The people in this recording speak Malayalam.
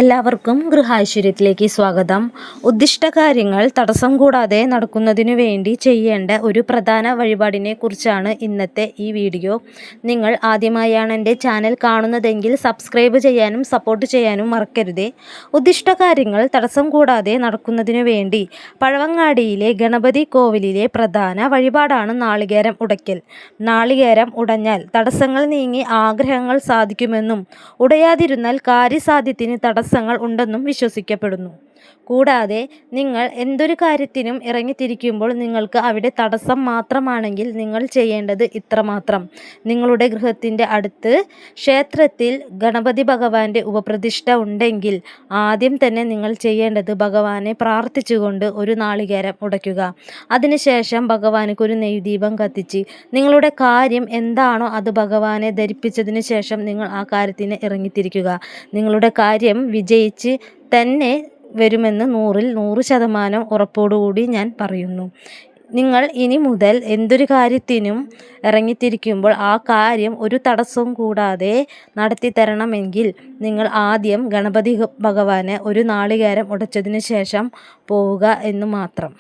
എല്ലാവർക്കും ഗൃഹാശ്വര്യത്തിലേക്ക് സ്വാഗതം. ഉദ്ദിഷ്ട കാര്യങ്ങൾ തടസ്സം കൂടാതെ നടക്കുന്നതിനു വേണ്ടി ചെയ്യേണ്ട ഒരു പ്രധാന വഴിപാടിനെ കുറിച്ചാണ് ഇന്നത്തെ ഈ വീഡിയോ. നിങ്ങൾ ആദ്യമായാണ് എൻ്റെ ചാനൽ കാണുന്നതെങ്കിൽ സബ്സ്ക്രൈബ് ചെയ്യാനും സപ്പോർട്ട് ചെയ്യാനും മറക്കരുതേ. ഉദ്ദിഷ്ട കാര്യങ്ങൾ തടസ്സം കൂടാതെ നടക്കുന്നതിനു വേണ്ടി പഴവങ്ങാടിയിലെ ഗണപതി കോവിലിലെ പ്രധാന വഴിപാടാണ് നാളികേരം ഉടയ്ക്കൽ. നാളികേരം ഉടഞ്ഞാൽ തടസ്സങ്ങൾ നീങ്ങി ആഗ്രഹങ്ങൾ സാധിക്കുമെന്നും ഉടയാതിരുന്നാൽ കാര്യസാധ്യത്തിന് തടസ്സങ്ങൾ ഉണ്ടെന്നും വിശ്വസിക്കപ്പെടുന്നു. കൂടാതെ നിങ്ങൾ എന്തൊരു കാര്യത്തിനും ഇറങ്ങിത്തിരിക്കുമ്പോൾ നിങ്ങൾക്ക് അവിടെ തടസ്സം മാത്രമാണെങ്കിൽ നിങ്ങൾ ചെയ്യേണ്ടത് ഇത്രമാത്രം. നിങ്ങളുടെ ഗൃഹത്തിൻ്റെ അടുത്ത് ക്ഷേത്രത്തിൽ ഗണപതി ഭഗവാന്റെ ഉപപ്രതിഷ്ഠ ഉണ്ടെങ്കിൽ ആദ്യം തന്നെ നിങ്ങൾ ചെയ്യേണ്ടത് ഭഗവാനെ പ്രാർത്ഥിച്ചുകൊണ്ട് ഒരു നാളികേരം ഉടയ്ക്കുക. അതിനുശേഷം ഭഗവാനൊരു നെയ്ദീപം കത്തിച്ച് നിങ്ങളുടെ കാര്യം എന്താണോ അത് ഭഗവാനെ ധരിപ്പിച്ചതിന് ശേഷം നിങ്ങൾ ആ കാര്യത്തിന് ഇറങ്ങിത്തിരിക്കുക. നിങ്ങളുടെ കാര്യം വിജയിച്ച് തന്നെ വരുമെന്ന് 100% ഉറപ്പോടുകൂടി ഞാൻ പറയുന്നു. നിങ്ങൾ ഇനി മുതൽ എന്തൊരു കാര്യത്തിനും ഇറങ്ങിത്തിരിക്കുമ്പോൾ ആ കാര്യം ഒരു തടസ്സവും കൂടാതെ നടത്തി തരണമെങ്കിൽ നിങ്ങൾ ആദ്യം ഗണപതി ഭഗവാനെ ഒരു നാളികേരം ഉടച്ചതിന് ശേഷം പോവുക എന്ന് മാത്രം.